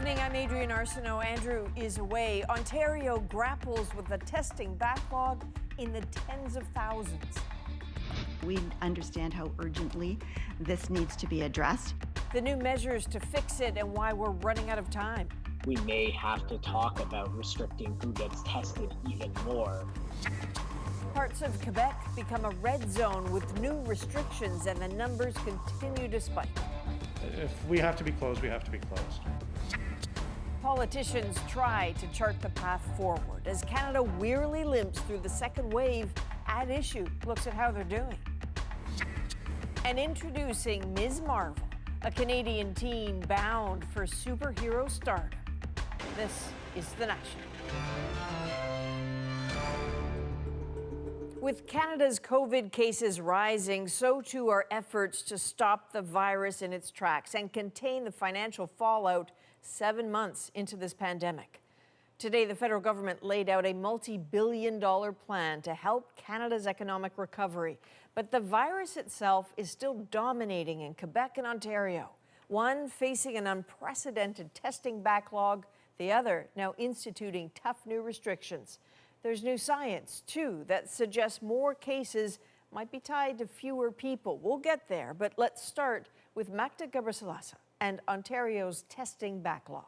evening, I'm Adrian Arsenault. Andrew is away. Ontario grapples with a testing backlog in the tens of thousands. We understand how urgently this needs to be addressed. The new measures to fix it and why we're running out of time. We may have to talk about restricting who gets tested even more. Parts of Quebec become a red zone with new restrictions, and the numbers continue to spike. If we have to be closed, we have to be closed. Politicians try to chart the path forward as Canada wearily limps through the second wave. At Issue looks at how they're doing. And introducing Ms. Marvel, a Canadian teen bound for superhero stardom. This is The National. With Canada's COVID cases rising, so too are efforts to stop the virus in its tracks and contain the financial fallout 7 months into this pandemic. Today, the federal government laid out a multi-billion-dollar plan to help Canada's economic recovery. But the virus itself is still dominating in Quebec and Ontario, one facing an unprecedented testing backlog, the other now instituting tough new restrictions. There's new science, too, that suggests more cases might be tied to fewer people. We'll get there, but let's start with Magda Gabrisalasa and Ontario's testing backlog.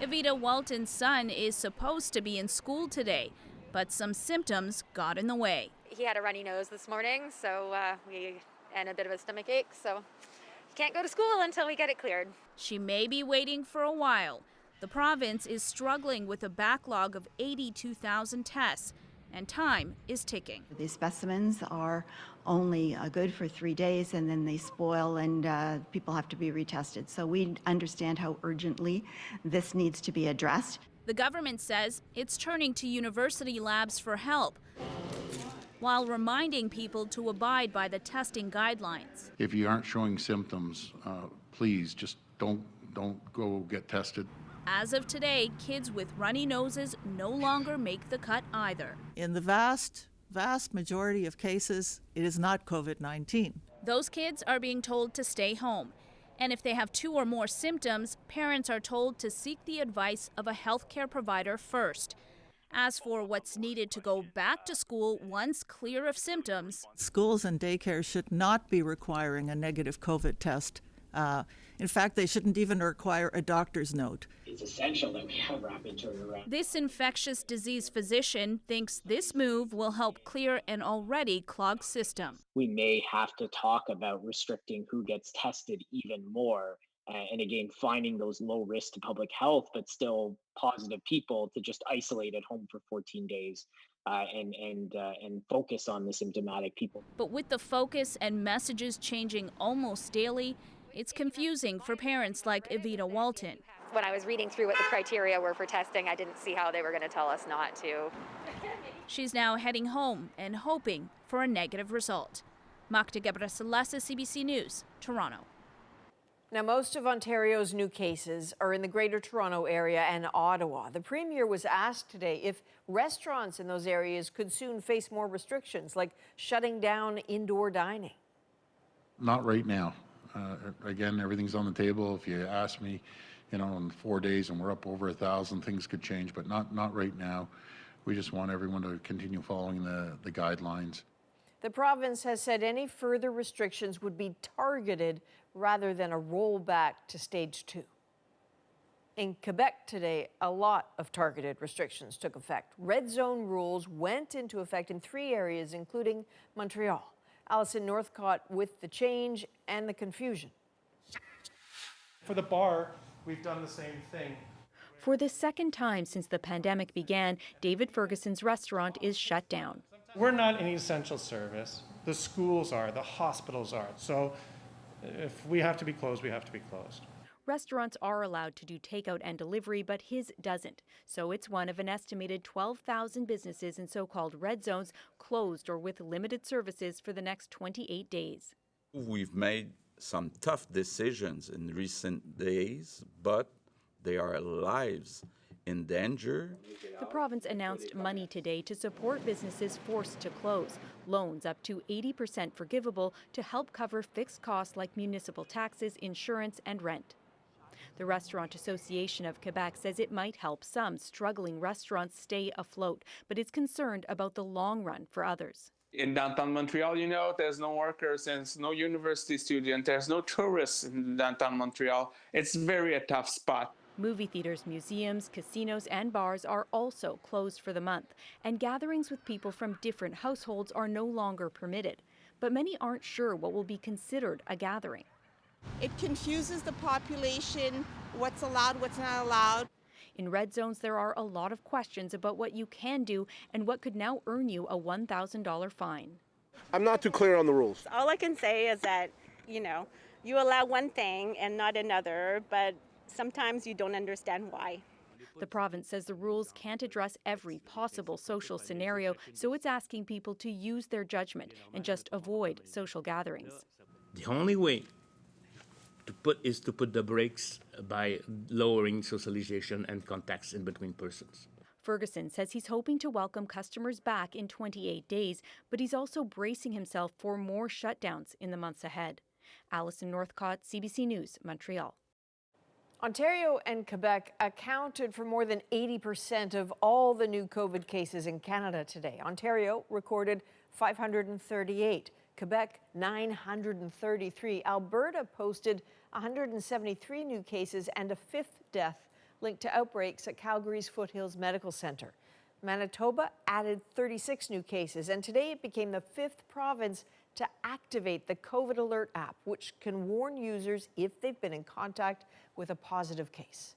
Evita Walton's son is supposed to be in school today, but some symptoms got in the way. He had a runny nose this morning, and a bit of a stomach ache, so he can't go to school until we get it cleared. She may be waiting for a while. The province is struggling with a backlog of 82,000 tests, and time is ticking. These specimens are only good for 3 days, and then they spoil, and people have to be retested. So we understand how urgently this needs to be addressed. The government says it's turning to university labs for help, while reminding people to abide by the testing guidelines. If you aren't showing symptoms, please just don't go get tested. As of today, kids with runny noses no longer make the cut either. In the vast majority of cases, it is not COVID-19. Those kids are being told to stay home. And if they have 2 or more symptoms, parents are told to seek the advice of a healthcare provider first. As for what's needed to go back to school once clear of symptoms, schools and daycare should not be requiring a negative COVID test. In fact, they shouldn't even require a doctor's note. It's essential that we have rapid turnaround. This infectious disease physician thinks this move will help clear an already clogged system. We may have to talk about restricting who gets tested even more. And again, finding those low risk to public health, but still positive people to just isolate at home for 14 days and focus on the symptomatic people. But with the focus and messages changing almost daily, it's confusing for parents like Evita Walton. When I was reading through what the criteria were for testing, I didn't see how they were going to tell us not to. She's now heading home and hoping for a negative result. Magda Gabrisalasa, CBC News, Toronto. Now, most of Ontario's new cases are in the Greater Toronto Area and Ottawa. The Premier was asked today if restaurants in those areas could soon face more restrictions, like shutting down indoor dining. Not right now. Again, everything's on the table. If you ask me, in 4 days and we're up over 1,000, things could change, but not right now. We just want everyone to continue following the guidelines. The province has said any further restrictions would be targeted rather than a rollback to stage 2. In Quebec today, a lot of targeted restrictions took effect. Red zone rules went into effect in 3 areas, including Montreal. Alison Northcott with the change and the confusion. For the bar, we've done the same thing. For the second time since the pandemic began, David Ferguson's restaurant is shut down. We're not an essential service. The schools are, the hospitals are. So if we have to be closed, we have to be closed. Restaurants are allowed to do takeout and delivery, but his doesn't. So it's one of an estimated 12,000 businesses in so-called red zones closed or with limited services for the next 28 days. We've made some tough decisions in recent days, but there are lives in danger. The province announced money today to support businesses forced to close. Loans up to 80% forgivable to help cover fixed costs like municipal taxes, insurance, and rent. The Restaurant Association of Quebec says it might help some struggling restaurants stay afloat, but is concerned about the long run for others. In downtown Montreal, there's no workers, there's no university student, there's no tourists in downtown Montreal. It's very a tough spot. Movie theaters, museums, casinos, and bars are also closed for the month, and gatherings with people from different households are no longer permitted. But many aren't sure what will be considered a gathering. It confuses the population, what's allowed, what's not allowed. In red zones, there are a lot of questions about what you can do and what could now earn you a $1,000 fine. I'm not too clear on the rules. All I can say is that, you allow one thing and not another, but sometimes you don't understand why. The province says the rules can't address every possible social scenario, so it's asking people to use their judgment and just avoid social gatherings. The only way is to put the brakes by lowering socialization and contacts in between persons. Ferguson says he's hoping to welcome customers back in 28 days, but he's also bracing himself for more shutdowns in the months ahead. Alison Northcott, CBC News, Montreal. Ontario and Quebec accounted for more than 80% of all the new COVID cases in Canada today. Ontario recorded 538. Quebec, 933. Alberta posted 173 new cases and a fifth death linked to outbreaks at Calgary's Foothills Medical Centre. Manitoba added 36 new cases, and today it became the fifth province to activate the COVID Alert app, which can warn users if they've been in contact with a positive case.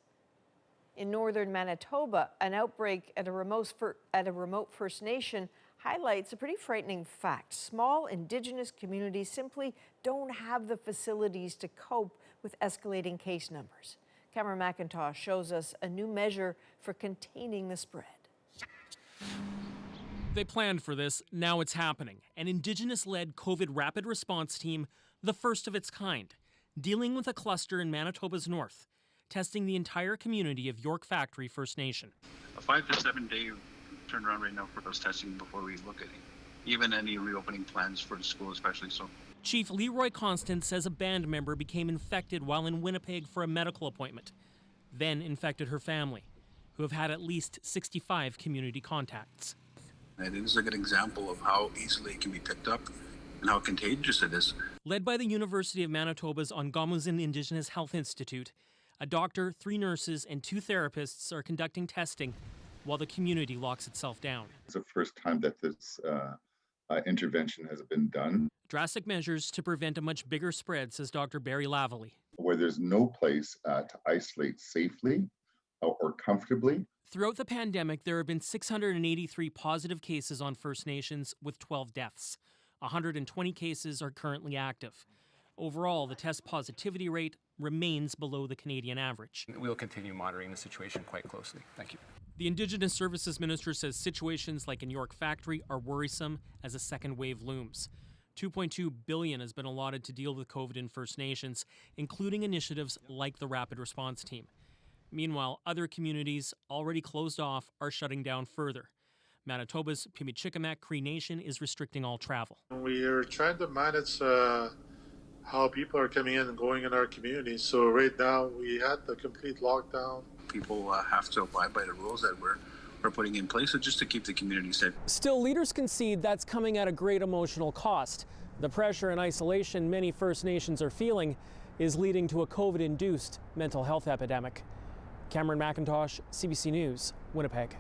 In northern Manitoba, an outbreak at a remote First Nation highlights a pretty frightening fact. Small Indigenous communities simply don't have the facilities to cope with escalating case numbers. Cameron McIntosh shows us a new measure for containing the spread. They planned for this, now it's happening. An Indigenous-led COVID rapid response team, the first of its kind, dealing with a cluster in Manitoba's north, testing the entire community of York Factory First Nation. A 5 to 7 day turnaround right now for those testing before we look at even any reopening plans for the school, especially so. Chief Leroy Constant says a band member became infected while in Winnipeg for a medical appointment, then infected her family, who have had at least 65 community contacts. And it is a good example of how easily it can be picked up and how contagious it is. Led by the University of Manitoba's Ongamusin Indigenous Health Institute, a doctor, 3 nurses, and 2 therapists are conducting testing while the community locks itself down. It's the first time that this intervention has been done. Drastic measures to prevent a much bigger spread, says Dr. Barry Lavallee. Where there's no place to isolate safely or comfortably. Throughout the pandemic, there have been 683 positive cases on First Nations with 12 deaths. 120 cases are currently active. Overall, the test positivity rate remains below the Canadian average. We'll continue monitoring the situation quite closely. Thank you. The Indigenous Services Minister says situations like in York Factory are worrisome as a second wave looms. $2.2 billion has been allotted to deal with COVID in First Nations, including initiatives like the Rapid Response Team. Meanwhile, other communities already closed off are shutting down further. Manitoba's Pimichikamak Cree Nation is restricting all travel. We are trying to manage how people are coming in and going in our community. So right now we had the complete lockdown. People have to abide by the rules that we're putting in place just to keep the community safe. Still, leaders concede that's coming at a great emotional cost. The pressure and isolation many First Nations are feeling is leading to a COVID-induced mental health epidemic. Cameron McIntosh, CBC News, Winnipeg.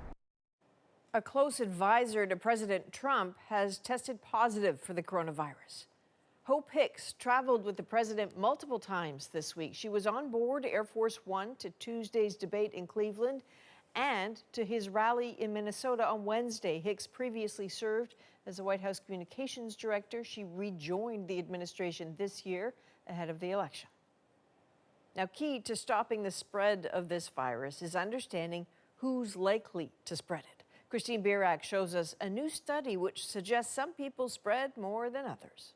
A close advisor to President Trump has tested positive for the coronavirus. Hope Hicks traveled with the president multiple times this week. She was on board Air Force One to Tuesday's debate in Cleveland and to his rally in Minnesota on Wednesday. Hicks previously served as the White House communications director. She rejoined the administration this year ahead of the election. Now, key to stopping the spread of this virus is understanding who's likely to spread it. Christine Birak shows us a new study which suggests some people spread more than others.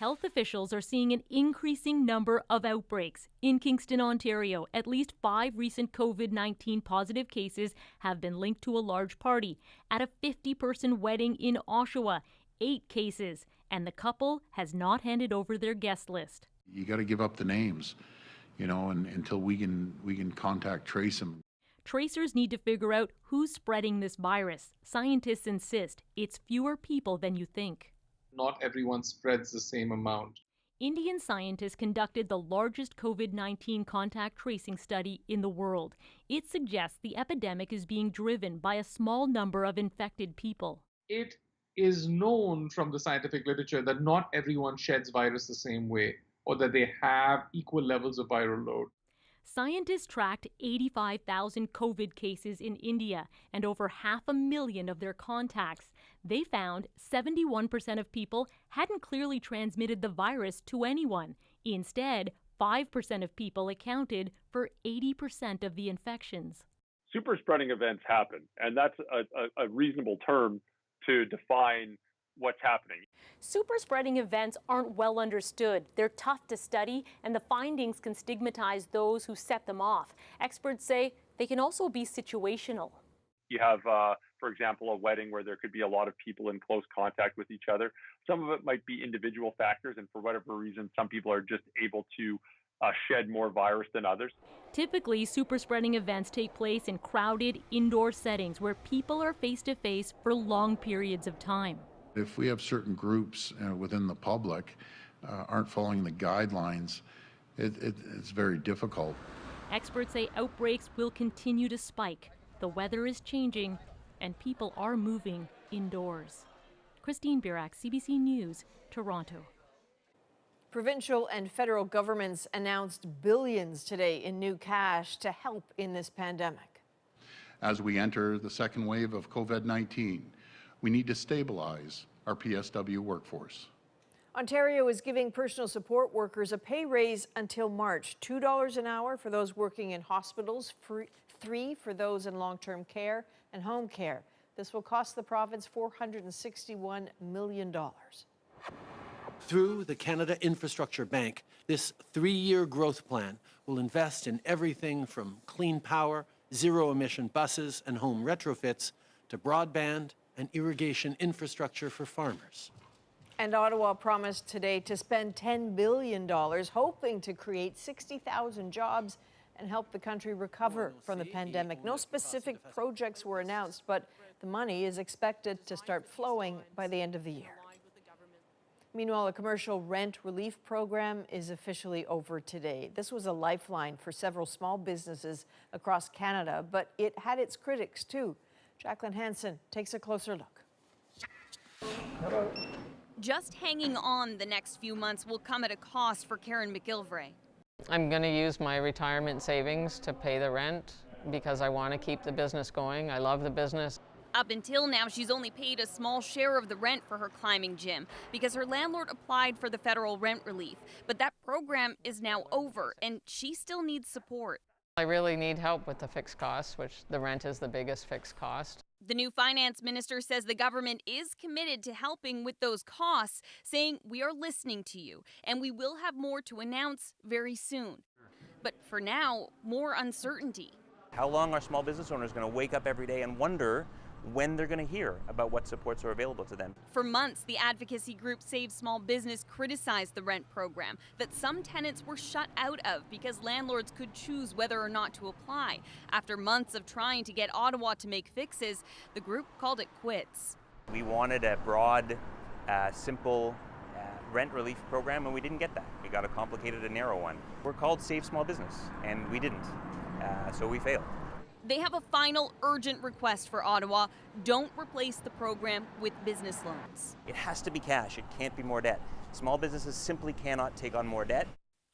Health officials are seeing an increasing number of outbreaks. In Kingston, Ontario, at least 5 recent COVID-19 positive cases have been linked to a large party. At a 50-person wedding in Oshawa, 8 cases, and the couple has not handed over their guest list. You got to give up the names. and until we can contact trace them. Tracers need to figure out who's spreading this virus. Scientists insist it's fewer people than you think. Not everyone spreads the same amount. Indian scientists conducted the largest COVID-19 contact tracing study in the world. It suggests the epidemic is being driven by a small number of infected people. It is known from the scientific literature that not everyone sheds virus the same way, or that they have equal levels of viral load. Scientists tracked 85,000 COVID cases in India and over 500,000 of their contacts. They found 71% of people hadn't clearly transmitted the virus to anyone. Instead, 5% of people accounted for 80% of the infections. Super spreading events happen, and that's a reasonable term to define what's happening. Super spreading events aren't well understood. They're tough to study, and the findings can stigmatize those who set them off. Experts say they can also be situational. You have, for example, a wedding where there could be a lot of people in close contact with each other. Some of it might be individual factors, and for whatever reason, some people are just able to shed more virus than others. Typically, super spreading events take place in crowded indoor settings where people are face-to-face for long periods of time. If we have certain groups within the public aren't following the guidelines, it's very difficult. Experts say outbreaks will continue to spike. The weather is changing, and people are moving indoors. Christine Birak, CBC News, Toronto. Provincial and federal governments announced billions today in new cash to help in this pandemic. As we enter the second wave of COVID-19, we need to stabilize our PSW workforce. Ontario is giving personal support workers a pay raise until March. $2 an hour for those working in hospitals, $3 for those in long-term care and home care. This will cost the province $461 million. Through the Canada Infrastructure Bank, this 3-year growth plan will invest in everything from clean power, zero-emission buses and home retrofits to broadband and irrigation infrastructure for farmers. And Ottawa promised today to spend $10 billion, hoping to create 60,000 jobs and help the country recover from the pandemic. No specific projects were announced, but the money is expected to start flowing by the end of the year. Meanwhile, a commercial rent relief program is officially over today. This was a lifeline for several small businesses across Canada, but it had its critics too. Jacqueline Hansen takes a closer look. Hello. Just hanging on the next few months will come at a cost for Karen McGilvray. I'm going to use my retirement savings to pay the rent because I want to keep the business going. I love the business. Up until now, she's only paid a small share of the rent for her climbing gym because her landlord applied for the federal rent relief. But that program is now over, and she still needs support. I really need help with the fixed costs, which the rent is the biggest fixed cost. The new finance minister says the government is committed to helping with those costs, saying we are listening to you and we will have more to announce very soon. But for now, more uncertainty. How long are small business owners going to wake up every day and wonder when they're going to hear about what supports are available to them? For months, the advocacy group Save Small Business criticized the rent program that some tenants were shut out of because landlords could choose whether or not to apply. After months of trying to get Ottawa to make fixes, the group called it quits. We wanted a broad, simple rent relief program, and we didn't get that. We got a complicated and narrow one. We're called Save Small Business, and we didn't, so we failed. They have a final urgent request for Ottawa. Don't replace the program with business loans. It has to be cash. It can't be more debt. Small businesses simply cannot take on more debt.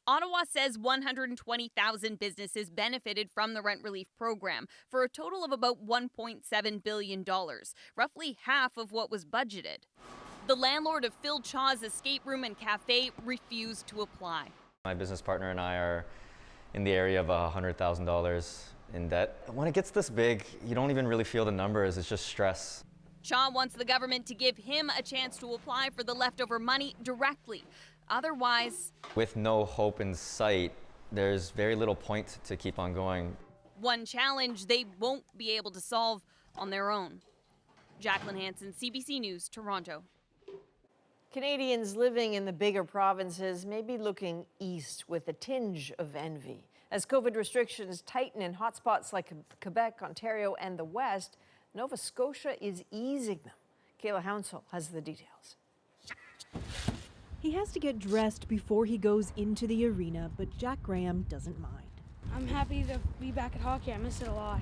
Ottawa says 120,000 businesses benefited from the rent relief program for a total of about $1.7 billion, roughly half of what was budgeted. The landlord of Phil Chaw's escape room and cafe refused to apply. My business partner and I are in the area of $100,000 in debt. When it gets this big, you don't even really feel the numbers, it's just stress. Chaw wants the government to give him a chance to apply for the leftover money directly. Otherwise, with no hope in sight, there's very little point to keep on going. One challenge they won't be able to solve on their own. Jacqueline Hansen, CBC News, Toronto. Canadians living in the bigger provinces may be looking east with a tinge of envy. As COVID restrictions tighten in hotspots like Quebec, Ontario, and the West, Nova Scotia is easing them. Kayla Hounsell has the details. He has to get dressed before he goes into the arena, but Jack Graham doesn't mind. I'm happy to be back at hockey. I miss it a lot.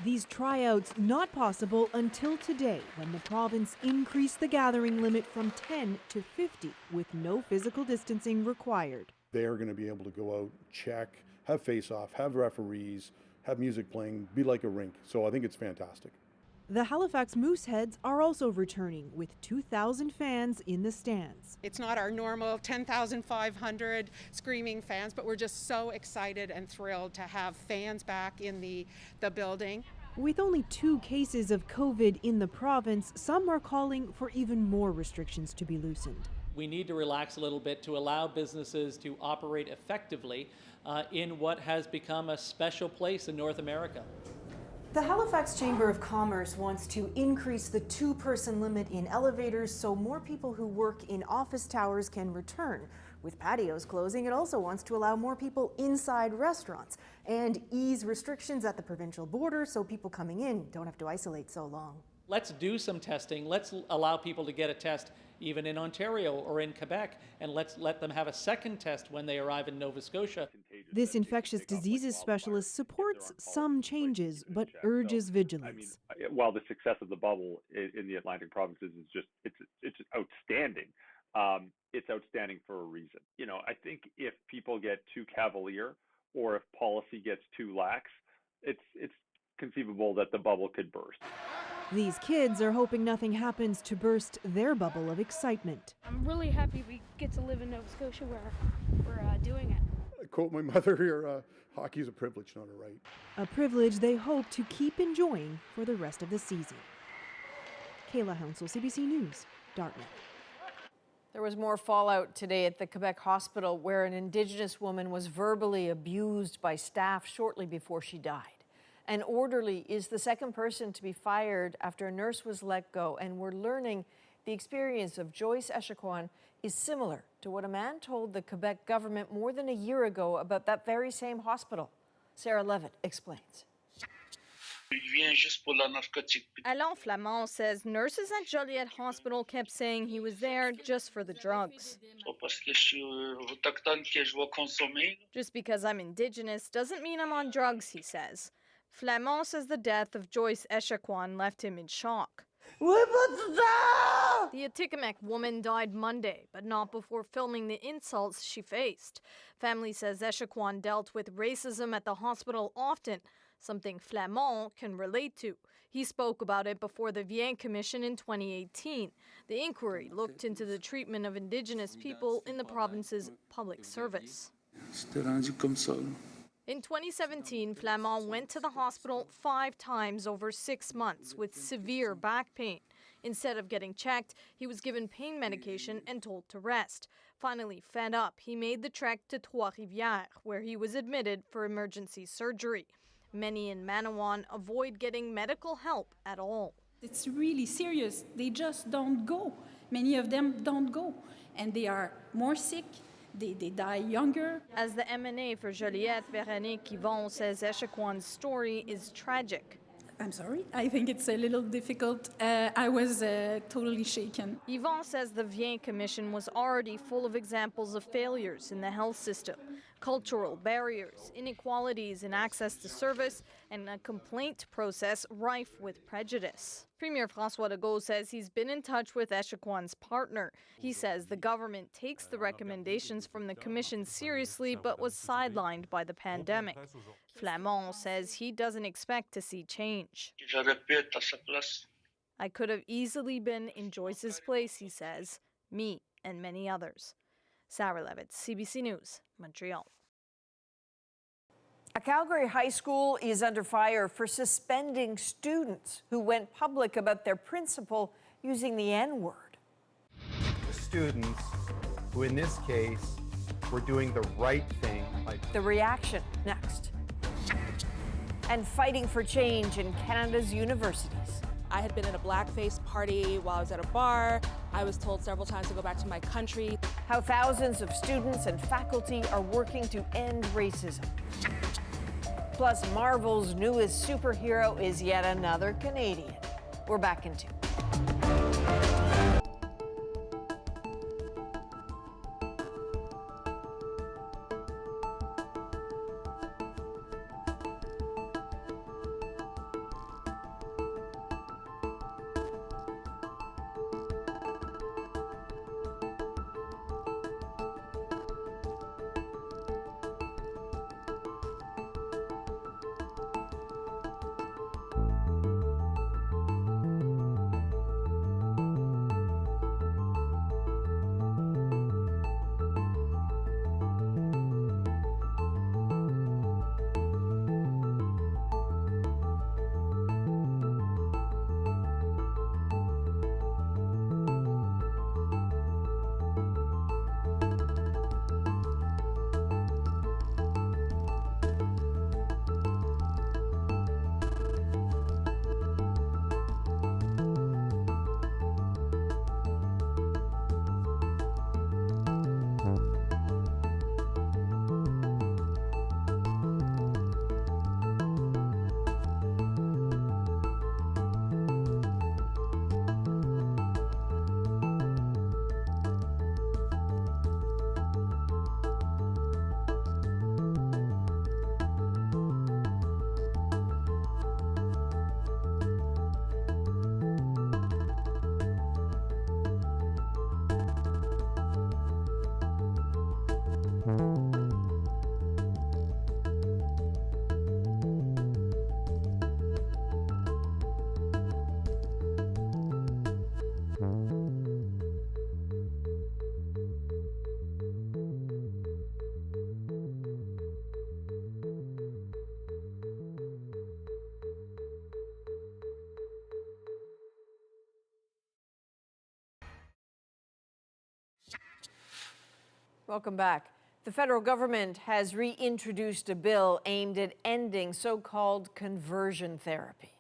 These tryouts not possible until today, when the province increased the gathering limit from 10 to 50 with no physical distancing required. They're going to be able to go out, check, have face-off, have referees, have music playing, be like a rink. So I think it's fantastic. The Halifax Mooseheads are also returning with 2,000 fans in the stands. It's not our normal 10,500 screaming fans, but we're just so excited and thrilled to have fans back in the building. With only 2 cases of COVID in the province, some are calling for even more restrictions to be loosened. We need to relax a little bit to allow businesses to operate effectively in what has become a special place in North America. The Halifax Chamber of Commerce wants to increase the 2-person limit in elevators so more people who work in office towers can return. With patios closing, it also wants to allow more people inside restaurants and ease restrictions at the provincial border so people coming in don't have to isolate so long. Let's do some testing. Let's allow people to get a test even in Ontario or in Quebec, and let's let them have a second test when they arrive in Nova Scotia. This infectious diseases specialist supports some changes, but urges vigilance. While the success of the bubble in the Atlantic provinces is just, it's outstanding. It's outstanding for a reason. You know, I think if people get too cavalier or if policy gets too lax, it's conceivable that the bubble could burst. These kids are hoping nothing happens to burst their bubble of excitement. I'm really happy we get to live in Nova Scotia where we're doing it. I quote my mother here, hockey is a privilege, not a right. A privilege they hope to keep enjoying for the rest of the season. Kayla Hounsell, CBC News, Dartmouth. There was more fallout today at the Quebec hospital where an Indigenous woman was verbally abused by staff shortly before she died. An orderly is the second person to be fired after a nurse was let go, and we're learning the experience of Joyce Echaquan is similar to what a man told the Quebec government more than a year ago about that very same hospital. Sarah Levitt explains. Alain Flamand says nurses at Joliette Hospital kept saying he was there just for the drugs. Just because I'm Indigenous doesn't mean I'm on drugs, he says. Flamand says the death of Joyce Echaquan left him in shock. The Atikamekw woman died Monday, but not before filming the insults she faced. Family says Echaquan dealt with racism at the hospital often, something Flamand can relate to. He spoke about it before the Viens Commission in 2018. The inquiry looked into the treatment of Indigenous people in the province's public service. In 2017, Flamand went to the hospital 5 times over 6 months with severe back pain. Instead of getting checked, he was given pain medication and told to rest. Finally, fed up, he made the trek to Trois-Rivières, where he was admitted for emergency surgery. Many in Manawan avoid getting medical help at all. It's really serious. They just don't go. Many of them don't go, and they are more sick. They die younger. As the MNA for Joliette, Véronique Yvon says Echaquan's story is tragic. I'm sorry, I think it's a little difficult. I was totally shaken. Yvon says the Viens Commission was already full of examples of failures in the health system, cultural barriers, inequalities in access to service, and a complaint process rife with prejudice. Premier François Legault says he's been in touch with Echaquan's partner. He says the government takes the recommendations from the commission seriously but was sidelined by the pandemic. Flamand says he doesn't expect to see change. I could have easily been in Joyce's place, he says, me and many others. Sarah Levitt, CBC News, Montreal. A Calgary high school is under fire for suspending students who went public about their principal using the N-word. Students who, in this case, were doing the right thing. The reaction next. And fighting for change in Canada's universities. I had been at a blackface party while I was at a bar, I was told several times to go back to my country. How thousands of students and faculty are working to end racism. Plus, Marvel's newest superhero is yet another Canadian. We're back in 2. Welcome back. The federal government has reintroduced a bill aimed at ending so-called conversion therapy.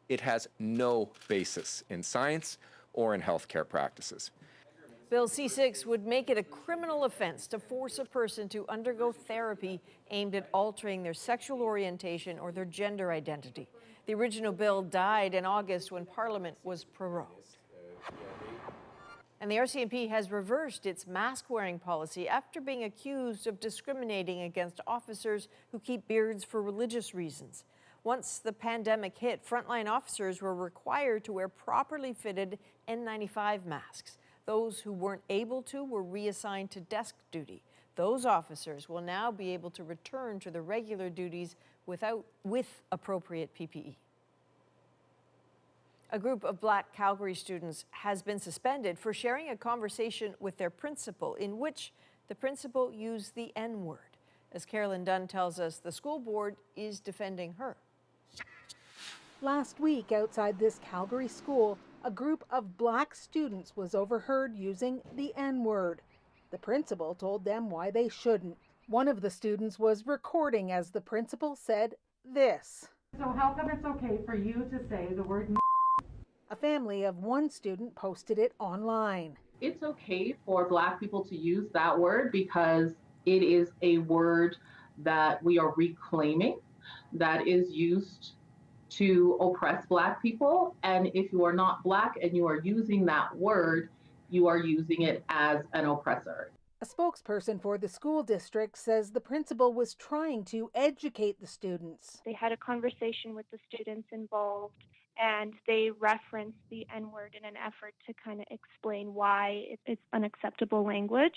It has no basis in science or in healthcare practices. Bill C6 would make it a criminal offense to force a person to undergo therapy aimed at altering their sexual orientation or their gender identity. The original bill died in August when Parliament was prorogued. And the RCMP has reversed its mask-wearing policy after being accused of discriminating against officers who keep beards for religious reasons. Once the pandemic hit, frontline officers were required to wear properly fitted N95 masks. Those who weren't able to were reassigned to desk duty. Those officers will now be able to return to their regular duties with appropriate PPE. A group of Black Calgary students has been suspended for sharing a conversation with their principal in which the principal used the N-word. As Carolyn Dunn tells us, the school board is defending her. Last week, outside this Calgary school, a group of Black students was overheard using the N-word. The principal told them why they shouldn't. One of the students was recording as the principal said this. So how come it's okay for you to say the word? A family of one student posted it online. It's okay for Black people to use that word because it is a word that we are reclaiming, that is used to oppress Black people. And if you are not Black and you are using that word, you are using it as an oppressor. A spokesperson for the school district says the principal was trying to educate the students. They had a conversation with the students involved, and they referenced the N-word in an effort to kind of explain why it's unacceptable language.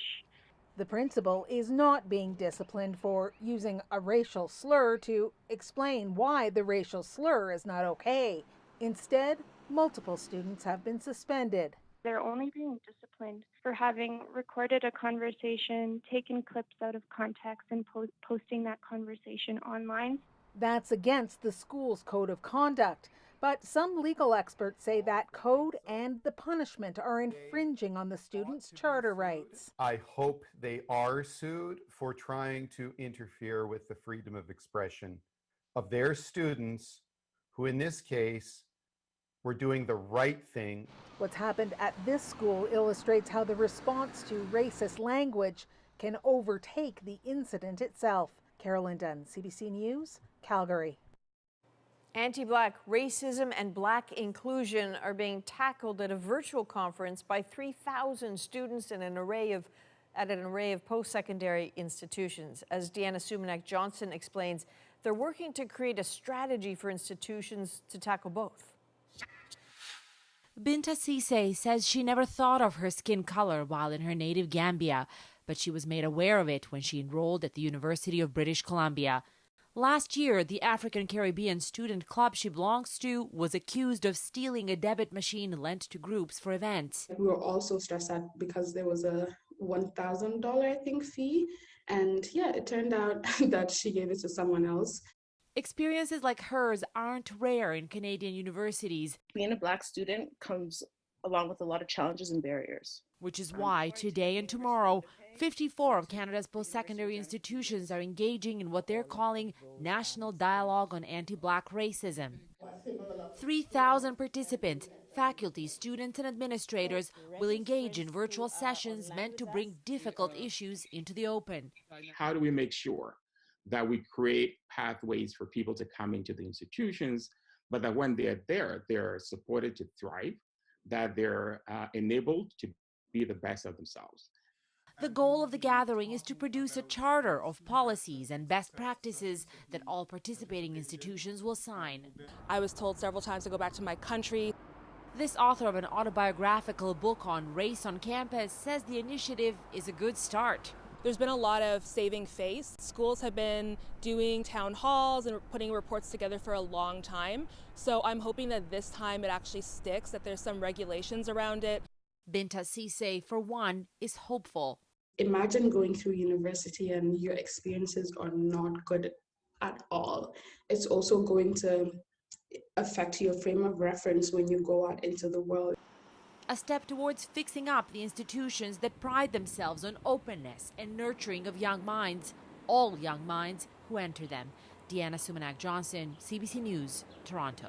The principal is not being disciplined for using a racial slur to explain why the racial slur is not okay. Instead, multiple students have been suspended. They're only being disciplined for having recorded a conversation, taken clips out of context, and posting that conversation online. That's against the school's code of conduct. But some legal experts say that code and the punishment are infringing on the students' charter rights. I hope they are sued for trying to interfere with the freedom of expression of their students, who in this case We're doing the right thing. What's happened at this school illustrates how the response to racist language can overtake the incident itself. Carolyn Dunn, CBC News, Calgary. Anti-Black racism and Black inclusion are being tackled at a virtual conference by 3,000 students at an array of post-secondary institutions. As Deanna Sumanak-Johnson explains, they're working to create a strategy for institutions to tackle both. Binta Cisse says she never thought of her skin color while in her native Gambia, but she was made aware of it when she enrolled at the University of British Columbia. Last year, the African Caribbean student club she belongs to was accused of stealing a debit machine lent to groups for events. We were also stressed out because there was a $1,000, I think, fee. And yeah, it turned out that she gave it to someone else. Experiences like hers aren't rare in Canadian universities. Being a Black student comes along with a lot of challenges and barriers. Which is why today and tomorrow, 54 of Canada's post-secondary institutions are engaging in what they're calling National Dialogue on Anti-Black Racism. 3,000 participants, faculty, students, and administrators will engage in virtual sessions meant to bring difficult issues into the open. How do we make sure that we create pathways for people to come into the institutions, but that when they're there, they're supported to thrive, that they're enabled to be the best of themselves. The goal of the gathering is to produce a charter of policies and best practices that all participating institutions will sign. I was told several times to go back to my country. This author of an autobiographical book on race on campus says the initiative is a good start. There's been a lot of saving face. Schools have been doing town halls and putting reports together for a long time. So I'm hoping that this time it actually sticks, that there's some regulations around it. Binta Cisse, for one, is hopeful. Imagine going through university and your experiences are not good at all. It's also going to affect your frame of reference when you go out into the world. A step towards fixing up the institutions that pride themselves on openness and nurturing of young minds, all young minds who enter them. Deanna Sumanak-Johnson, CBC News, Toronto.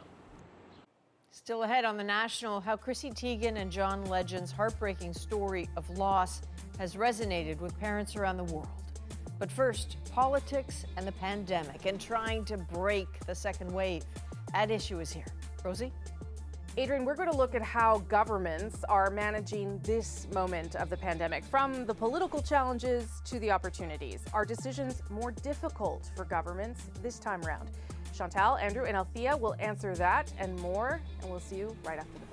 Still ahead on The National, how Chrissy Teigen and John Legend's heartbreaking story of loss has resonated with parents around the world. But first, politics and the pandemic and trying to break the second wave. At Issue is here. Rosie? Adrian, we're going to look at how governments are managing this moment of the pandemic, from the political challenges to the opportunities. Are decisions more difficult for governments this time around? Chantal, Andrew, and Althea will answer that and more, and we'll see you right after the break.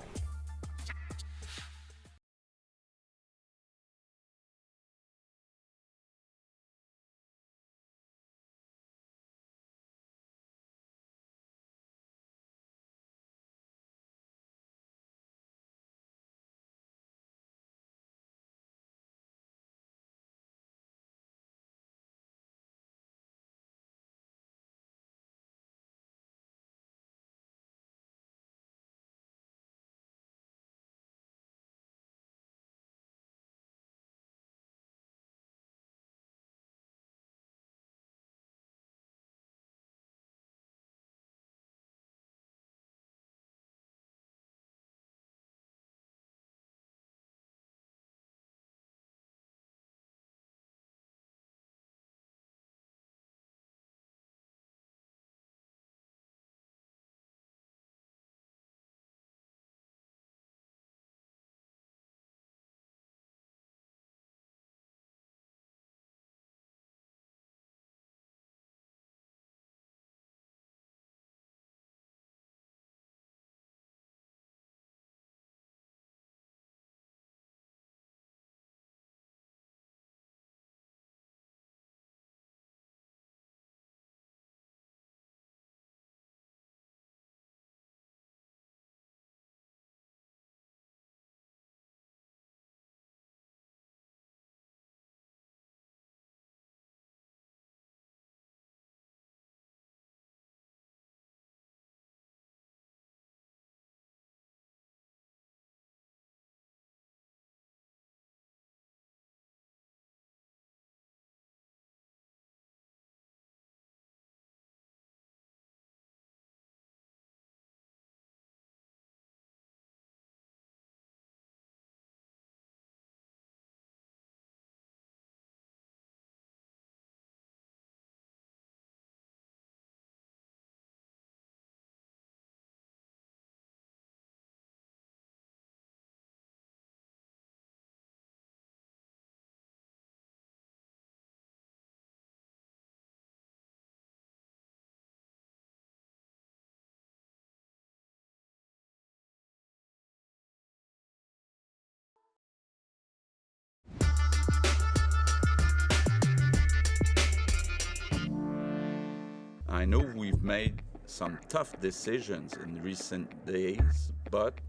I know we've made some tough decisions in recent days, but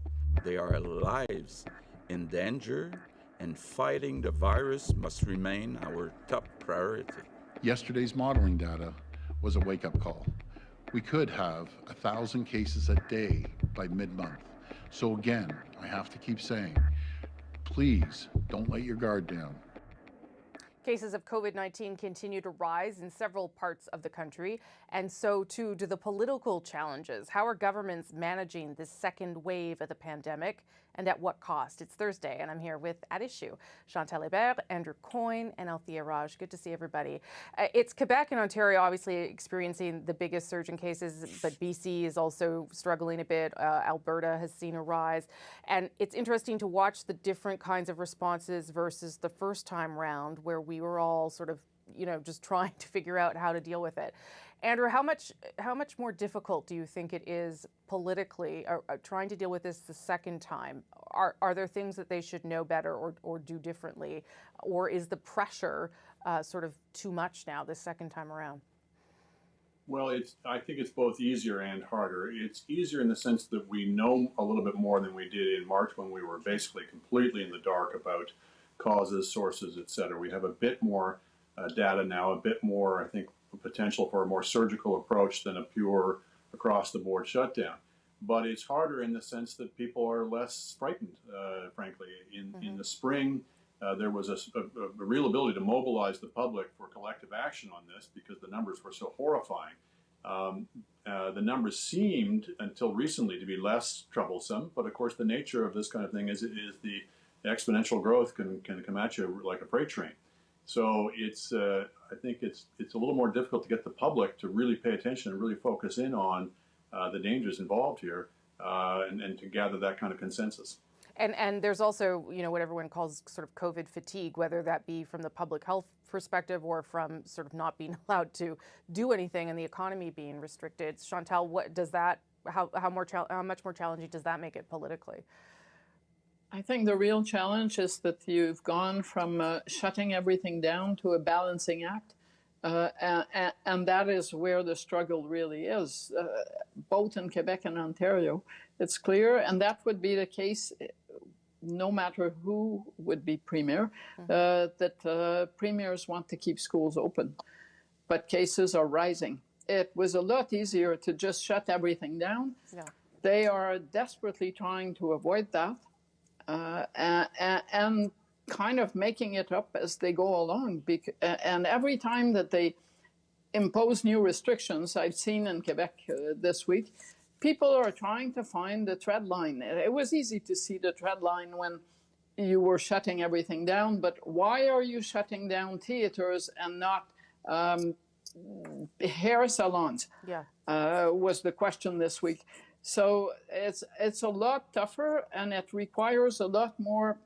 there are lives in danger, and fighting the virus must remain our top priority. Yesterday's modeling data was a wake-up call. We could have 1,000 cases a day by mid-month. So again, I have to keep saying, please don't let your guard down. Cases of COVID-19 continue to rise in several parts of the country, and so too do the political challenges. How are governments managing this second wave of the pandemic, and at what cost? It's Thursday, and I'm here with At Issue, Chantal Hébert, Andrew Coyne, and Althea Raj. Good to see everybody. It's Quebec and Ontario obviously experiencing the biggest surge in cases, but BC is also struggling a bit. Alberta has seen a rise, and it's interesting to watch the different kinds of responses versus the first time round, where we were all sort of, just trying to figure out how to deal with it. Andrew, how much more difficult do you think it is politically trying to deal with this the second time? Are there things that they should know better or do differently? Or is the pressure sort of too much now this second time around? Well, I think it's both easier and harder. It's easier in the sense that we know a little bit more than we did in March, when we were basically completely in the dark about causes, sources, et cetera. We have a bit more data now, a bit more, I think, potential for a more surgical approach than a pure across-the-board shutdown. But it's harder in the sense that people are less frightened, frankly. In the spring, there was a real ability to mobilize the public for collective action on this because the numbers were so horrifying. The numbers seemed, until recently, to be less troublesome. But of course, the nature of this kind of thing is the exponential growth can come at you like a freight train. So I think it's a little more difficult to get the public to really pay attention and really focus in on the dangers involved here and to gather that kind of consensus. And there's also, what everyone calls sort of COVID fatigue, whether that be from the public health perspective or from sort of not being allowed to do anything and the economy being restricted. Chantal, what does that, how much more challenging does that make it politically? I think the real challenge is that you've gone from shutting everything down to a balancing act. And that is where the struggle really is, both in Quebec and Ontario. It's clear, and that would be the case no matter who would be premier, that premiers want to keep schools open, but cases are rising. It was a lot easier to just shut everything down. Yeah. They are desperately trying to avoid that. And kind of making it up as they go along. And every time that they impose new restrictions, I've seen in Quebec this week, people are trying to find the tread line. It was easy to see the tread line when you were shutting everything down, but why are you shutting down theaters and not hair salons? Yeah. Was the question this week. So it's a lot tougher, and it requires a lot more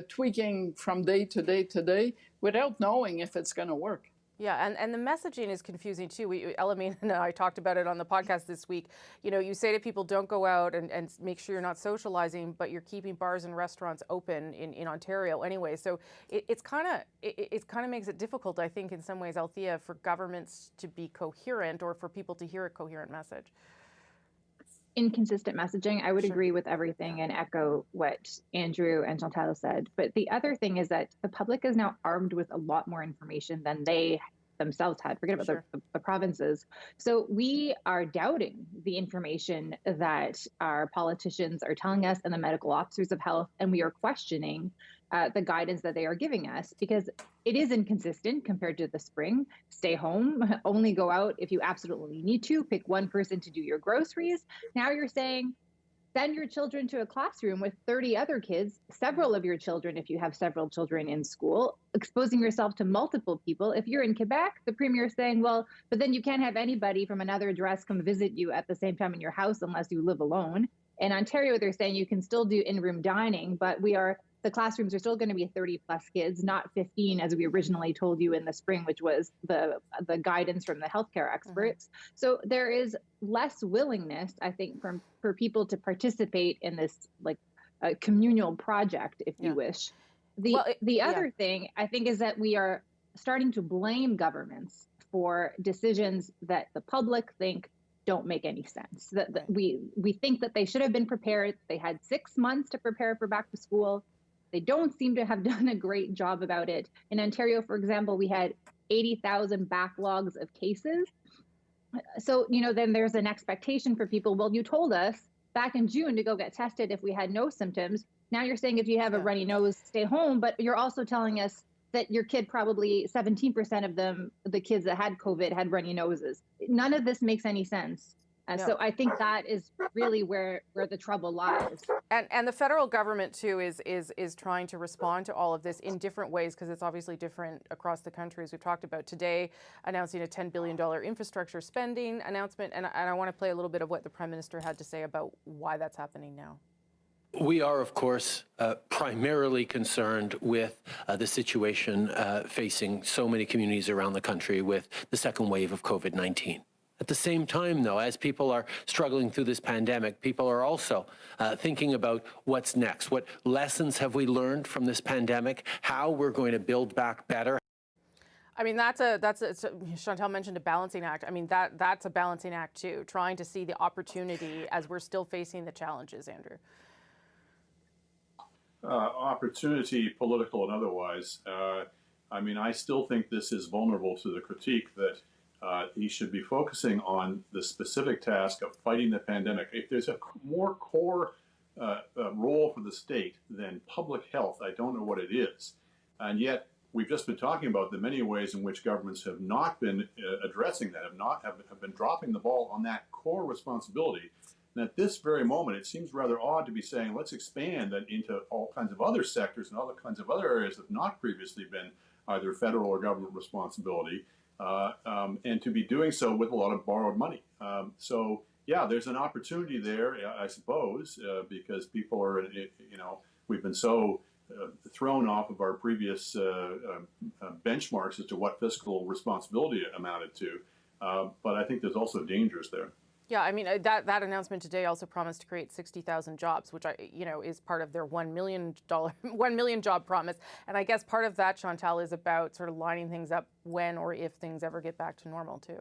tweaking from day to day to day without knowing if it's going to work. Yeah, and the messaging is confusing too. Elamine and I talked about it on the podcast this week. You say to people, don't go out and make sure you're not socializing, but you're keeping bars and restaurants open in Ontario anyway. So it kind of makes it difficult, I think, in some ways, Althea, for governments to be coherent or for people to hear a coherent message. Inconsistent messaging. I would agree with everything and echo what Andrew and Chantal said. But the other thing is that the public is now armed with a lot more information than they themselves had. Forget about the provinces. So we are doubting the information that our politicians are telling us and the medical officers of health, and we are questioning the guidance that they are giving us because it is inconsistent compared to the spring. Stay home, only go out if you absolutely need to, pick one person to do your groceries. Now you're saying send your children to a classroom with 30 other kids, several of your children if you have several children in school, exposing yourself to multiple people. If you're in Quebec, the premier is saying, well, but then you can't have anybody from another address come visit you at the same time in your house unless you live alone. In Ontario, they're saying you can still do in-room dining, but the classrooms are still going to be 30 plus kids, not 15 as we originally told you in the spring, which was the guidance from the healthcare experts. So there is less willingness, I think, for people to participate in this like communal project, if you wish. The other thing I think is that we are starting to blame governments for decisions that the public think don't make any sense. That we think that they should have been prepared. They had 6 months to prepare for back to school. They don't seem to have done a great job about it. In Ontario, for example, we had 80,000 backlogs of cases. So, then there's an expectation for people. Well, you told us back in June to go get tested if we had no symptoms. Now you're saying if you have a runny nose, stay home, but you're also telling us that your kid, probably 17% of them, the kids that had COVID, had runny noses. None of this makes any sense. So I think that is really where the trouble lies. And the federal government too is trying to respond to all of this in different ways, because it's obviously different across the country, as we've talked about today, announcing a $10 billion infrastructure spending announcement. And I want to play a little bit of what the Prime Minister had to say about why that's happening now. We are, of course, primarily concerned with the situation facing so many communities around the country with the second wave of COVID-19. At the same time, though, as people are struggling through this pandemic, people are also thinking about what's next. What lessons have we learned from this pandemic? How we're going to build back better? I mean, Chantal mentioned a balancing act. I mean, that's a balancing act too, trying to see the opportunity as we're still facing the challenges, Andrew. Opportunity, political and otherwise. I mean, I still think this is vulnerable to the critique that he should be focusing on the specific task of fighting the pandemic. If there's a more core role for the state than public health, I don't know what it is. And yet, we've just been talking about the many ways in which governments have not been addressing that, have been dropping the ball on that core responsibility. And at this very moment, it seems rather odd to be saying, let's expand that into all kinds of other sectors and other kinds of other areas that have not previously been either federal or government responsibility, and to be doing so with a lot of borrowed money. So, yeah, there's an opportunity there, I suppose, because people are, we've been so thrown off of our previous benchmarks as to what fiscal responsibility amounted to. But I think there's also dangers there. Yeah, I mean, that announcement today also promised to create 60,000 jobs, which is part of their $1 million job promise. And I guess part of that, Chantal, is about sort of lining things up when or if things ever get back to normal too.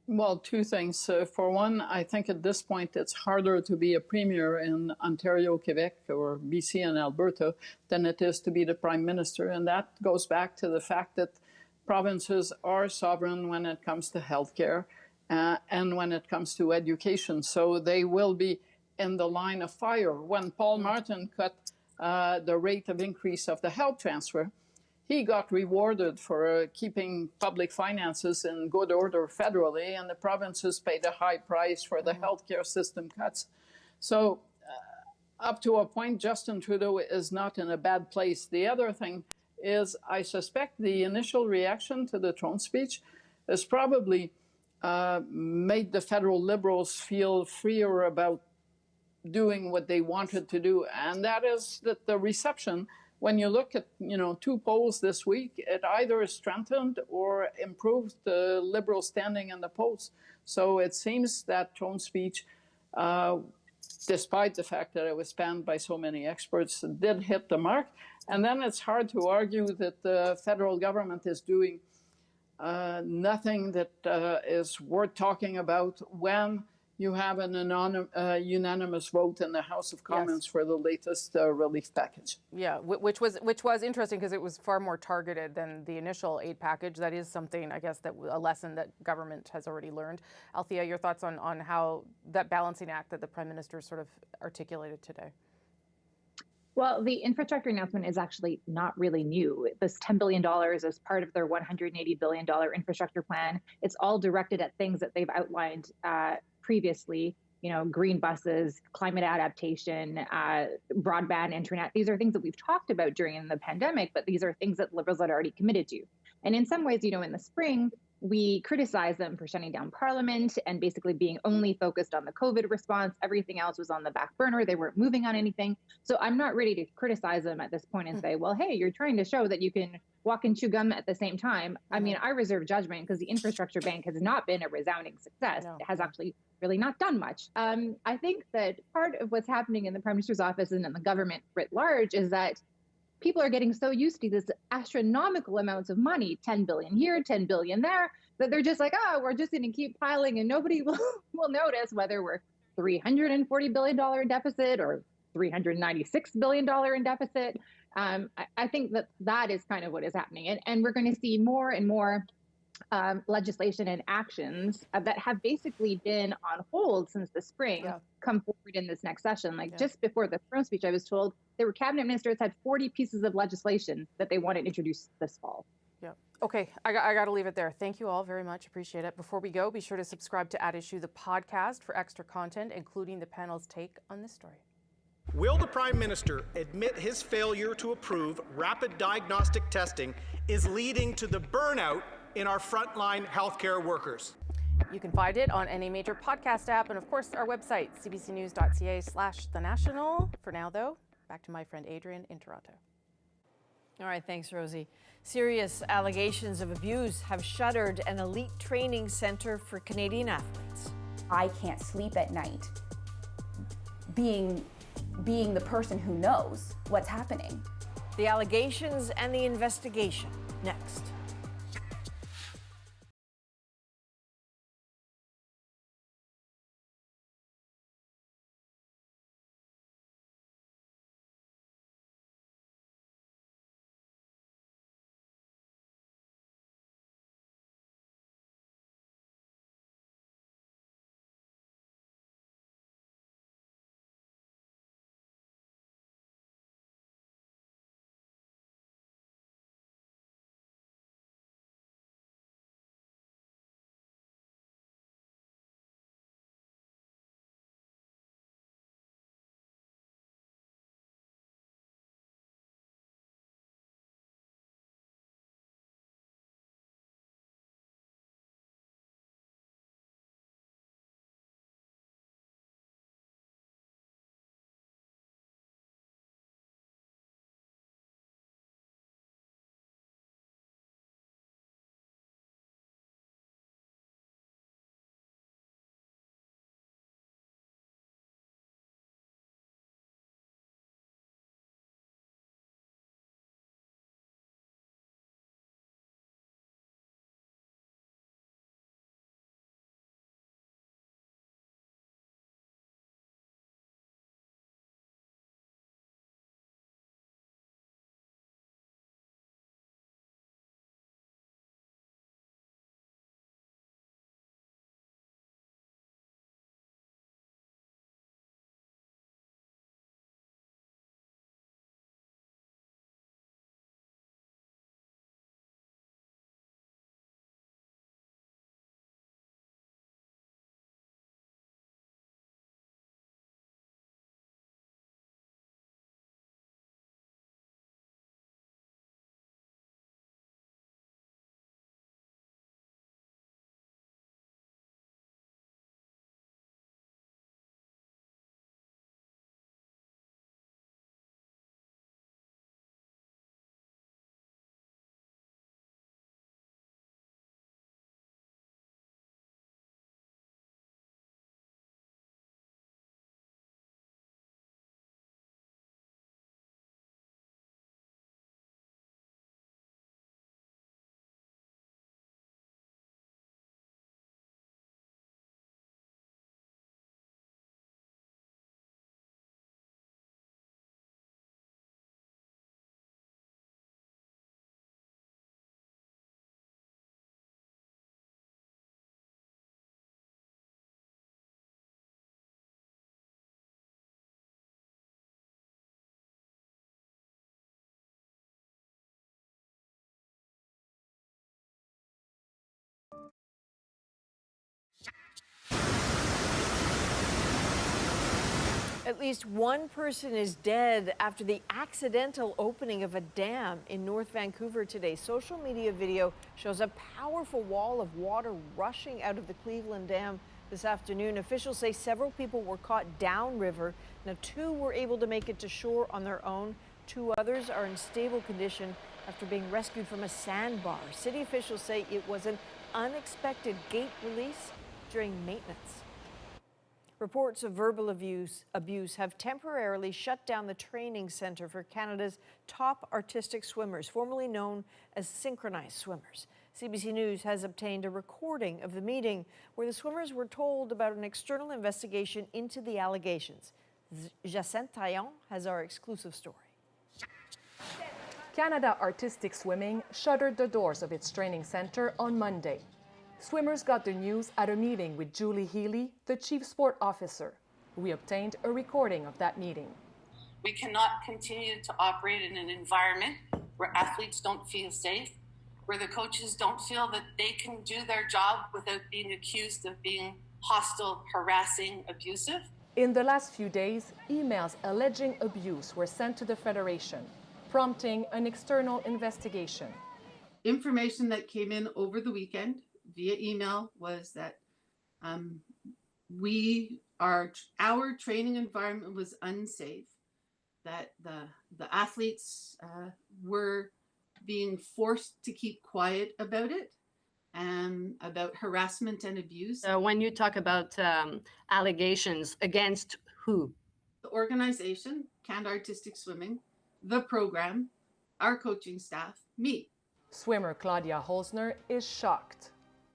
Well, two things. For one, I think at this point it's harder to be a premier in Ontario, Quebec, or BC and Alberta than it is to be the Prime Minister. And that goes back to the fact that provinces are sovereign when it comes to healthcare. And when it comes to education. So they will be in the line of fire. When Paul Martin cut the rate of increase of the health transfer, he got rewarded for keeping public finances in good order federally, and the provinces paid a high price for the healthcare system cuts. So up to a point, Justin Trudeau is not in a bad place. The other thing is, I suspect the initial reaction to the throne speech is probably made the federal Liberals feel freer about doing what they wanted to do. And that is that the reception, when you look at, two polls this week, it either strengthened or improved the Liberal standing in the polls. So it seems that throne speech, despite the fact that it was panned by so many experts, did hit the mark. And then it's hard to argue that the federal government is doing nothing that is worth talking about when you have an unanimous vote in the House of Commons for the latest relief package. Yeah, which was interesting because it was far more targeted than the initial aid package. That is something, I guess, a lesson that government has already learned. Althea, your thoughts on how that balancing act that the Prime Minister sort of articulated today? Well, the infrastructure announcement is actually not really new. This $10 billion is part of their $180 billion infrastructure plan. It's all directed at things that they've outlined previously, green buses, climate adaptation, broadband internet. These are things that we've talked about during the pandemic, but these are things that Liberals had already committed to. And in some ways, in the spring, we criticized them for shutting down Parliament and basically being only focused on the COVID response. Everything else was on the back burner. They weren't moving on anything. So I'm not ready to criticize them at this point and say, well, hey, you're trying to show that you can walk and chew gum at the same time. I mean, I reserve judgment because the infrastructure bank has not been a resounding success. It has actually really not done much. I think that part of what's happening in the Prime Minister's office and in the government writ large is that people are getting so used to this astronomical amounts of money, 10 billion here, 10 billion there, that they're just like, oh, we're just going to keep piling and nobody will notice whether we're $340 billion in deficit or $396 billion in deficit. I think that is kind of what is happening. And we're going to see more and more legislation and actions that have basically been on hold since the spring come forward in this next session. Like just before the throne speech, I was told there were cabinet ministers had 40 pieces of legislation that they wanted introduced this fall. Yeah. Okay, I got to leave it there. Thank you all very much. Appreciate it. Before we go, be sure to subscribe to At Issue, the podcast, for extra content, including the panel's take on this story. Will the Prime Minister admit his failure to approve rapid diagnostic testing is leading to the burnout in our frontline healthcare workers? You can find it on any major podcast app and, of course, our website, cbcnews.ca/thenational. For now, though, back to my friend Adrian in Toronto. All right, thanks, Rosie. Serious allegations of abuse have shuttered an elite training center for Canadian athletes. I can't sleep at night being the person who knows what's happening. The allegations and the investigation, next. At least one person is dead after the accidental opening of a dam in North Vancouver today. Social media video shows a powerful wall of water rushing out of the Cleveland Dam this afternoon. Officials say several people were caught downriver. Now, 2 were able to make it to shore on their own. 2 others are in stable condition after being rescued from a sandbar. City officials say it was an unexpected gate release during maintenance. Reports of verbal abuse have temporarily shut down the training centre for Canada's top artistic swimmers, formerly known as synchronized swimmers. CBC News has obtained a recording of the meeting where the swimmers were told about an external investigation into the allegations. Jacinthe Taillon has our exclusive story. Canada Artistic Swimming shuttered the doors of its training centre on Monday. Swimmers got the news at a meeting with Julie Healy, the Chief Sport Officer. We obtained a recording of that meeting. We cannot continue to operate in an environment where athletes don't feel safe, where the coaches don't feel that they can do their job without being accused of being hostile, harassing, abusive. In the last few days, emails alleging abuse were sent to the Federation, prompting an external investigation. Information that came in over the weekend via email was that our training environment was unsafe, that the athletes were being forced to keep quiet about it, and about harassment and abuse. When you talk about allegations, against who? The organization, Canada Artistic Swimming, the program, our coaching staff, me. Swimmer Claudia Holzner is shocked.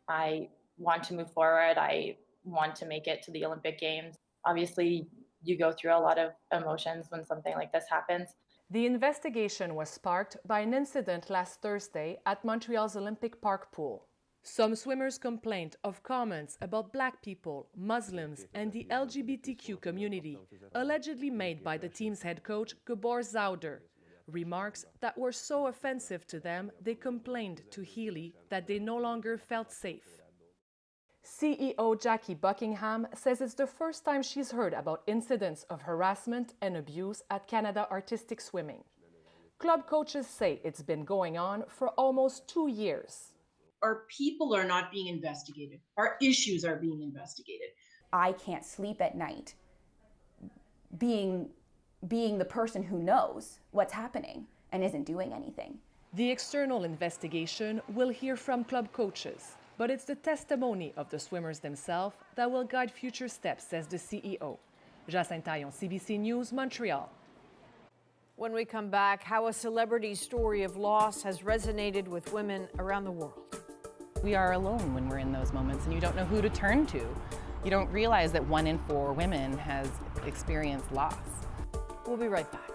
I want to move forward. I want to make it to the Olympic Games. Obviously, you go through a lot of emotions when something like this happens. The investigation was sparked by an incident last Thursday at Montreal's Olympic Park pool. Some swimmers complained of comments about Black people, Muslims, and the LGBTQ community, allegedly made by the team's head coach, Gabor Zauder. Remarks that were so offensive to them, they complained to Healy that they no longer felt safe. CEO Jackie Buckingham says it's the first time she's heard about incidents of harassment and abuse at Canada Artistic Swimming. Club coaches say it's been going on for almost 2 years. Our people are not being investigated. Our issues are being investigated. I can't sleep at night being the person who knows what's happening and isn't doing anything. The external investigation will hear from club coaches, but it's the testimony of the swimmers themselves that will guide future steps, says the CEO. Jacinthe Taillon, CBC News, Montreal. When we come back, how a celebrity's story of loss has resonated with women around the world. We are alone when we're in those moments, and you don't know who to turn to. You don't realize that 1 in 4 women has experienced loss. We'll be right back.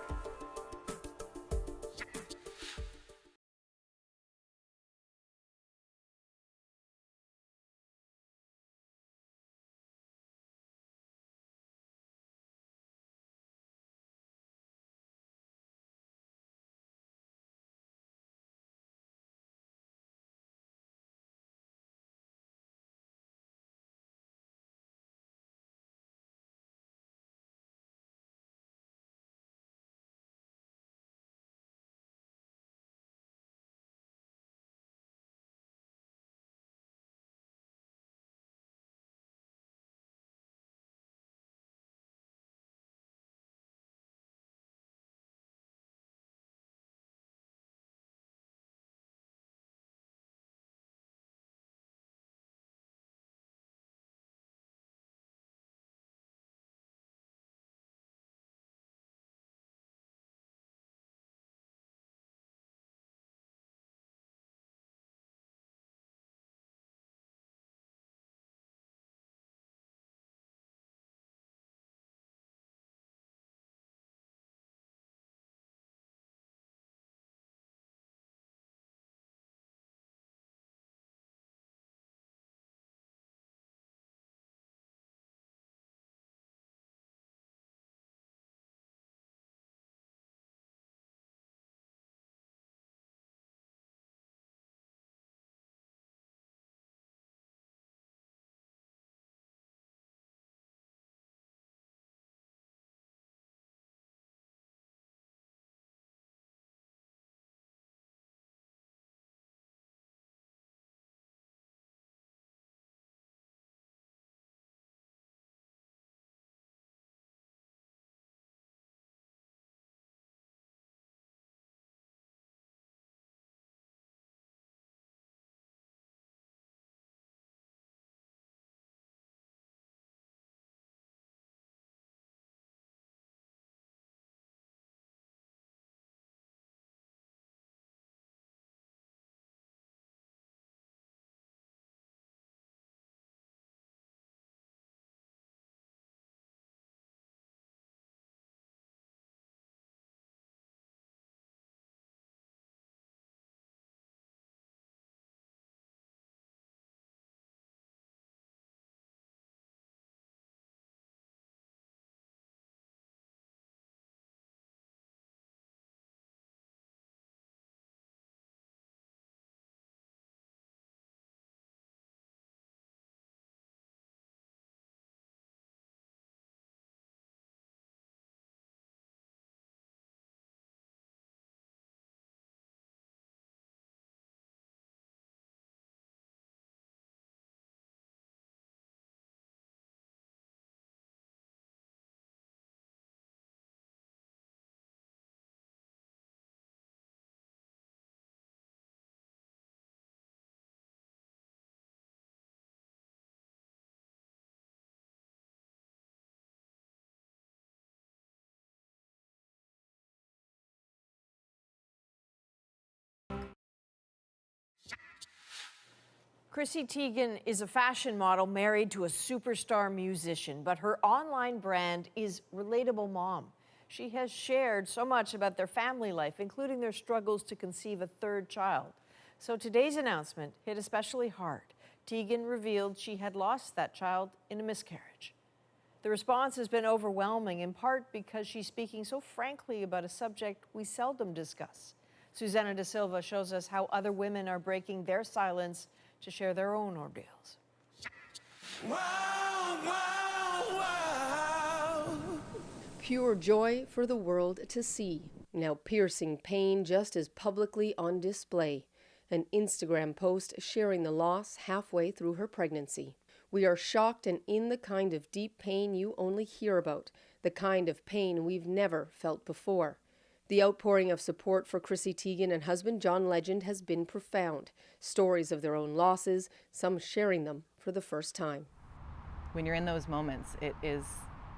Chrissy Teigen is a fashion model married to a superstar musician, but her online brand is Relatable Mom. She has shared so much about their family life, including their struggles to conceive a third child. So today's announcement hit especially hard. Teigen revealed she had lost that child in a miscarriage. The response has been overwhelming, in part because she's speaking so frankly about a subject we seldom discuss. Susanna Da Silva shows us how other women are breaking their silence to share their own ordeals. Pure joy for the world to see. Now piercing pain just as publicly on display. An Instagram post sharing the loss halfway through her pregnancy. We are shocked and in the kind of deep pain you only hear about, the kind of pain we've never felt before. The outpouring of support for Chrissy Teigen and husband John Legend has been profound. Stories of their own losses, some sharing them for the first time. When you're in those moments, it is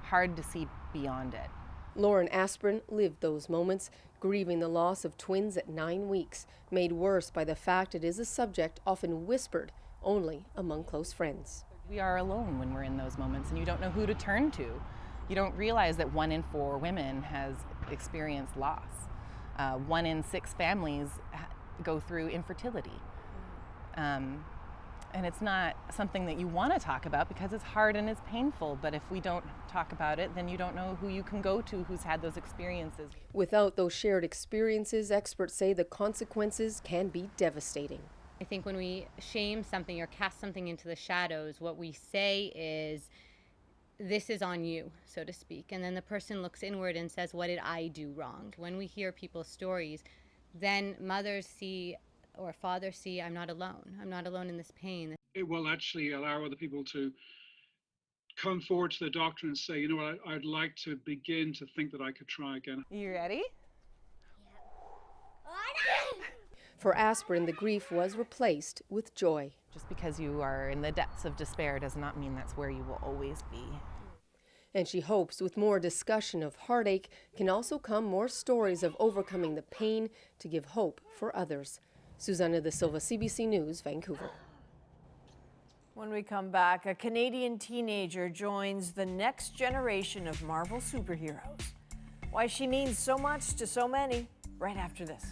hard to see beyond it. Lauren Aspirin lived those moments, grieving the loss of twins at 9 weeks, made worse by the fact it is a subject often whispered only among close friends. We are alone when we're in those moments, and you don't know who to turn to. You don't realize that 1 in 4 women has experienced loss. 1 in 6 families go through infertility. And it's not something that you want to talk about because it's hard and it's painful, but if we don't talk about it, then you don't know who you can go to who's had those experiences. Without those shared experiences, experts say the consequences can be devastating. I think when we shame something or cast something into the shadows, what we say is, this is on you, so to speak. And then the person looks inward and says, what did I do wrong? When we hear people's stories, then mothers see or fathers see, I'm not alone. I'm not alone in this pain. It will actually allow other people to come forward to the doctor and say, you know what, I'd like to begin to think that I could try again. You ready? For Aspirin, the grief was replaced with joy. Just because you are in the depths of despair does not mean that's where you will always be. And she hopes with more discussion of heartache can also come more stories of overcoming the pain to give hope for others. Susanna Da Silva, CBC News, Vancouver. When we come back, a Canadian teenager joins the next generation of Marvel superheroes. Why she means so much to so many, right after this.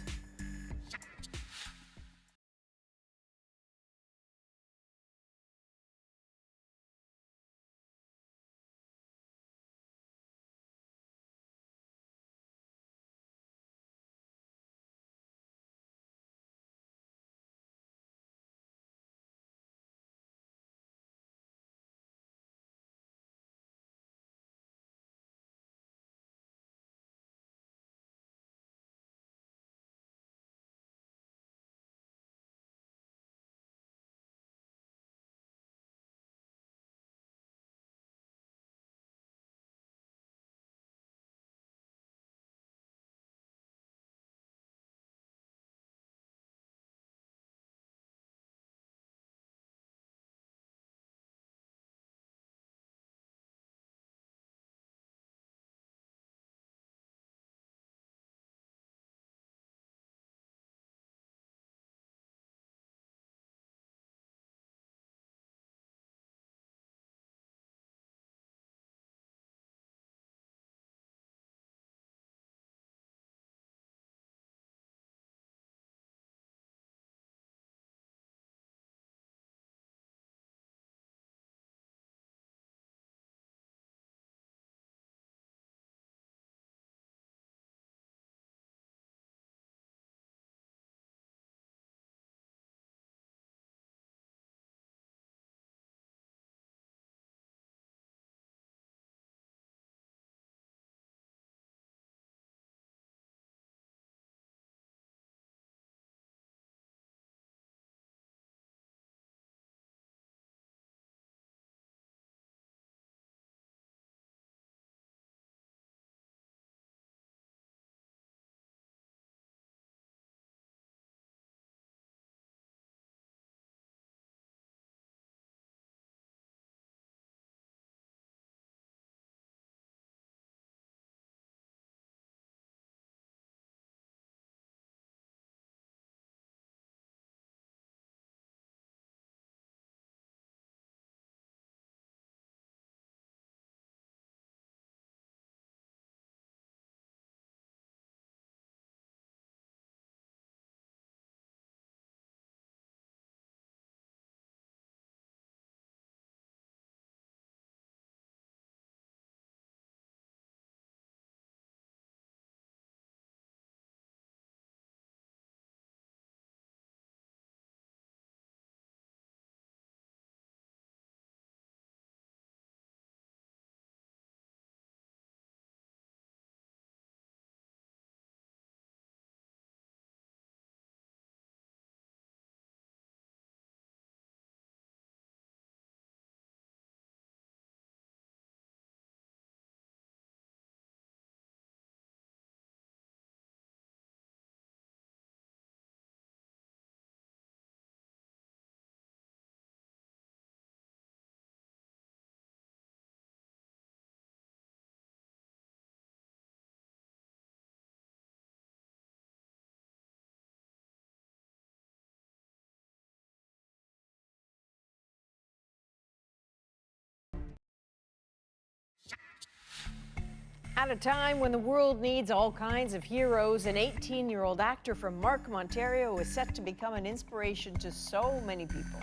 At a time when the world needs all kinds of heroes, an 18-year-old actor from Markham, Ontario is set to become an inspiration to so many people.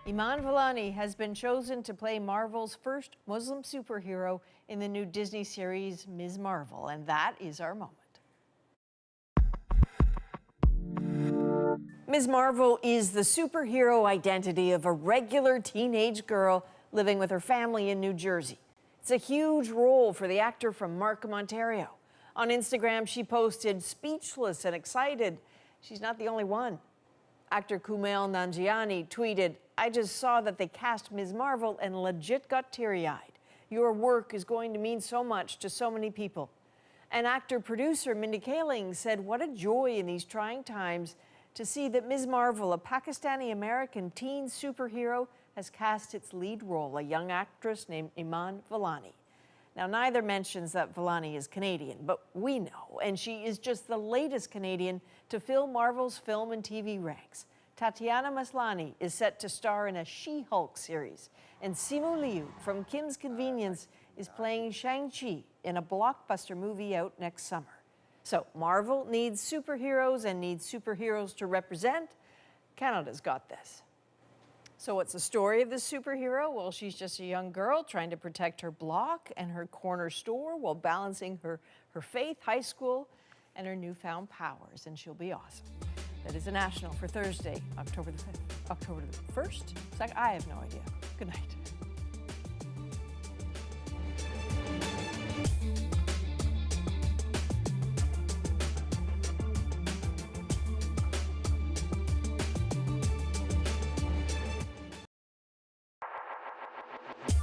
Iman Vellani has been chosen to play Marvel's first Muslim superhero in the new Disney series Ms. Marvel, and that is our moment. Ms. Marvel is the superhero identity of a regular teenage girl living with her family in New Jersey. It's a huge role for the actor from Markham, Ontario. On Instagram, she posted, "Speechless and excited. She's not the only one." Actor Kumail Nanjiani tweeted, "I just saw that they cast Ms. Marvel and legit got teary-eyed. Your work is going to mean so much to so many people." And actor-producer Mindy Kaling said, "What a joy in these trying times to see that Ms. Marvel, a Pakistani-American teen superhero, has cast its lead role, a young actress named Iman Vellani." Now, neither mentions that Vellani is Canadian, but we know, and she is just the latest Canadian to fill Marvel's film and TV ranks. Tatiana Maslany is set to star in a She-Hulk series, and Simu Liu from Kim's Convenience is playing Shang-Chi in a blockbuster movie out next summer. So Marvel needs superheroes and needs superheroes to represent. Canada's got this. So what's the story of this superhero? Well, she's just a young girl trying to protect her block and her corner store while balancing her faith, high school, and her newfound powers, and she'll be awesome. That is a national for Thursday, October the 5th. October the 1st? I have no idea. Good night.